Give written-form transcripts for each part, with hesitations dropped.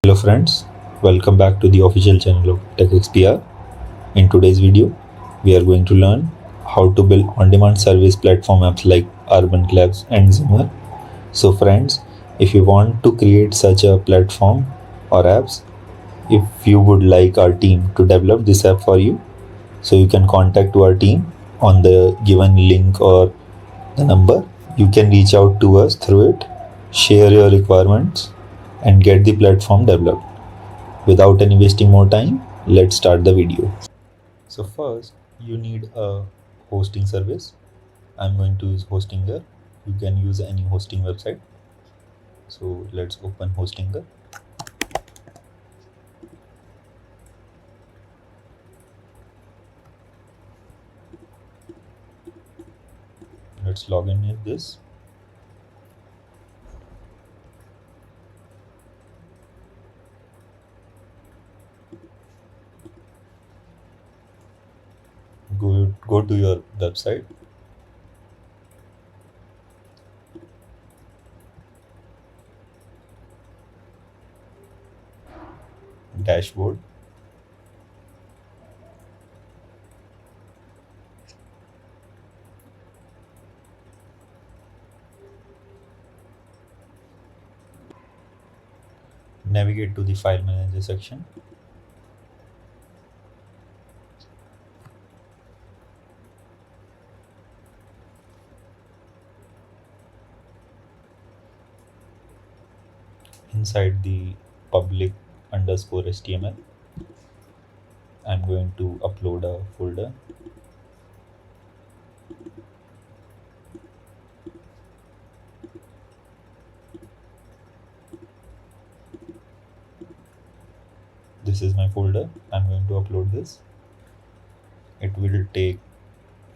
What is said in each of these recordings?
Hello friends, welcome back to the official channel of techspr. In today's video, we are going to learn how to build on-demand service platform apps like UrbanClap and Zimmber. So friends, if you want to create such a platform or apps, if you would like our team to develop this app for you, so you can contact our team on the given link or the number. You can reach out to us through it, share your requirements and get the platform developed. Without any wasting more time, let's start the video. So first, you need a hosting service. I'm going to use Hostinger. You can use any hosting website. So let's open Hostinger. Let's log in with this. Go to your website. Dashboard. Navigate to the file manager section. Inside the public underscore HTML, I'm going to upload a folder. This is my folder. I'm going to upload this. It will take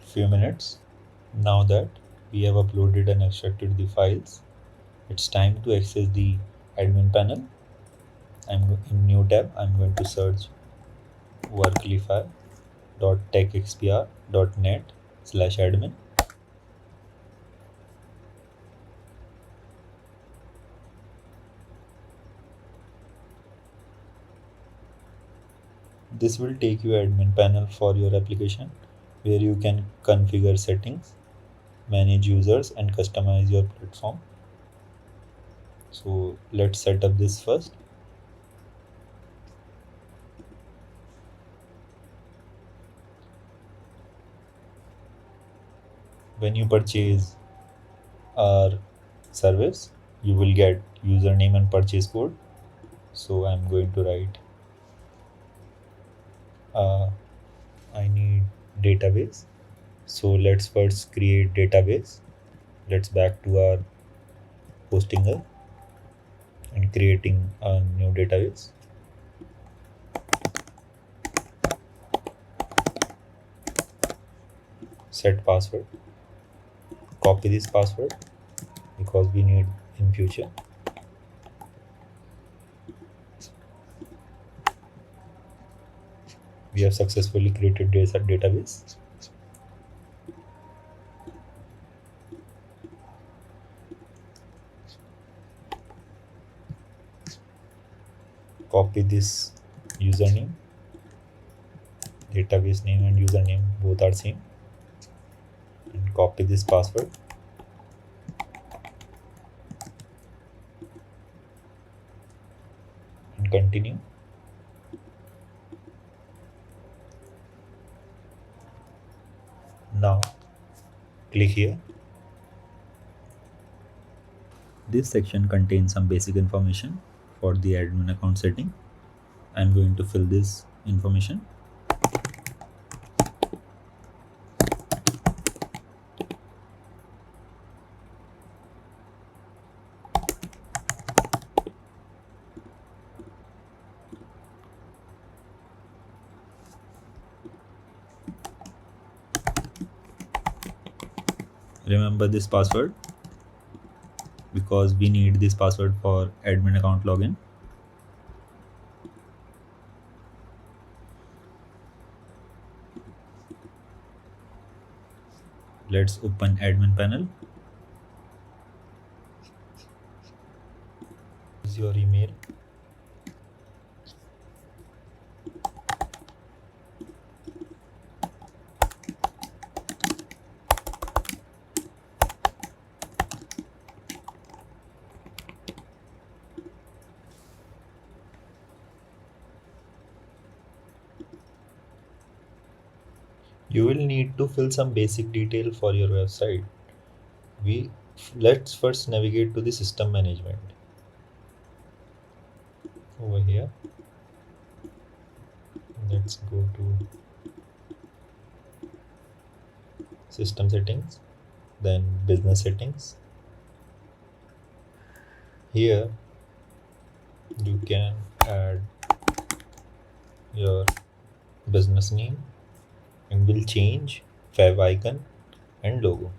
few minutes. Now that we have uploaded and extracted the files, it's time to access the admin panel. I'm in new tab. I'm going to search worklify.techspr.net/admin. This will take you admin panel for your application, where you can configure settings, manage users and customize your platform. So let's set up this first. When you purchase our service, you will get username and purchase code. So I'm going to write I need database. So let's first create database. Let's back to our Hostinger and creating a new database. Set password. Copy this password because we need in future. We have successfully created this database. Copy this username. Database name and username both are same. And copy this password. And continue. Now click here. This section contains some basic information for the admin account setting. I'm going to fill this information. Remember this password because we need this password for admin account login. Let's open admin panel. Use your email You will need to fill some basic detail for your website. Let's first navigate to the system management. Over here, let's go to system settings, then business settings. Here you can add your business name, and will change fav icon and logo.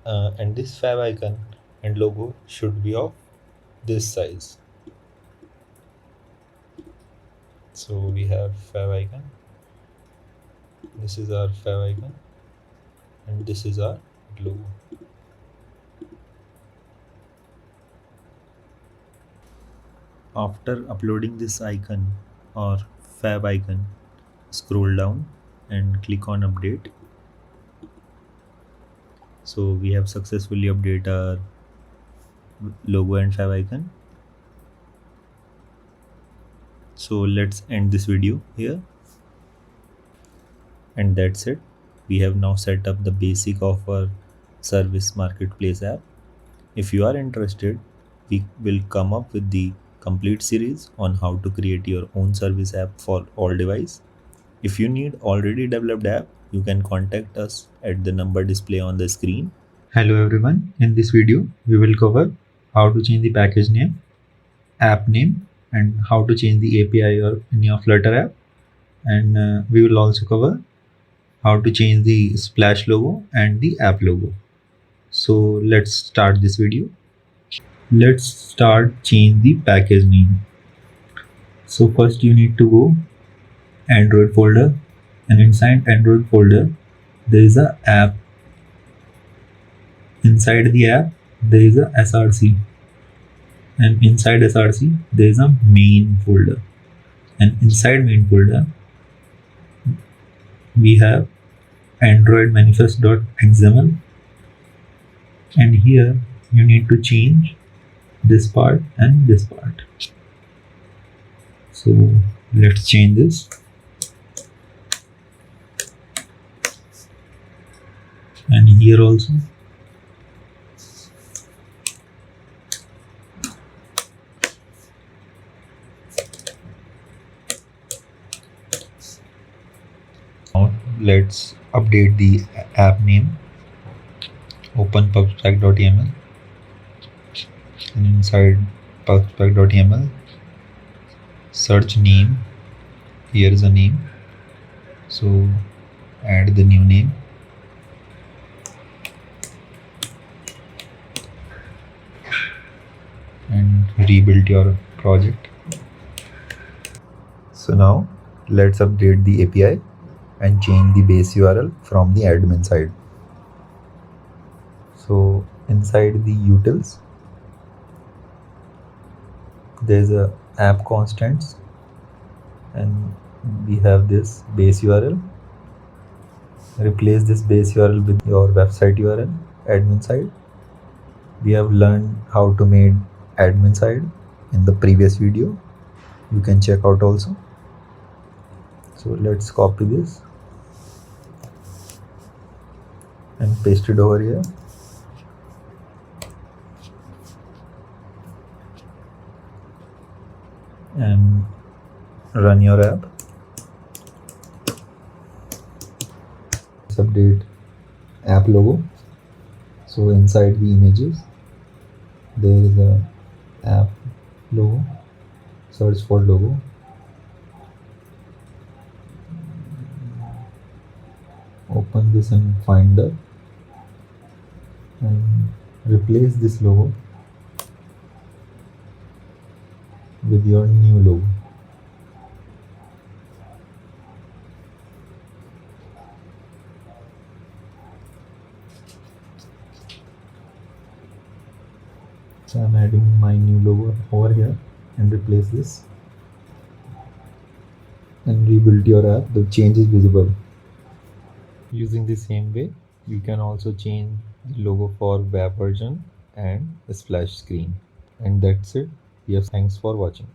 And this fav icon and logo should be of this size. So we have fav icon, this is our fav icon, and this is our logo. After uploading this icon or fav icon, scroll down and click on update. So we have successfully updated our logo and fav icon. So let's end this video here. And that's it. We have now set up the basic of our service marketplace app. If you are interested, we will come up with the complete series on how to create your own service app for all device. If you need already developed app, you can contact us at the number display on the screen. Hello everyone. In this video, we will cover how to change the package name, app name, and how to change the API or in your Flutter app. And we will also cover how to change the splash logo and the app logo. So let's start this video. Let's start change the package name. So first you need to go Android folder, and inside Android folder there is a app. Inside the app there is a src, and inside src there is a main folder, and inside main folder we have android manifest.xml, and here you need to change this part and this part. So let's change this, and here also. Now let's update the app name. Open pubspec.yaml, and inside pubspec.yaml search name. Here is a name, so add the new name. And rebuild your project. So now let's update the API and change the base URL from the admin side. So inside the utils there's a app constants, and we have this base URL. Replace this base URL with your website URL, admin side. We have learned how to make admin side in the previous video. You can check out also. So let's copy this and paste it over here. And run your app. Let's update app logo. So inside the images there is a app logo. Search for logo. Open this in Finder and replace this logo with your new logo. So I'm adding my new logo over here and replace this, and rebuild your app. The change is visible. Using the same way, you can also change the logo for web version and the splash screen. And that's it. Yes, thanks for watching.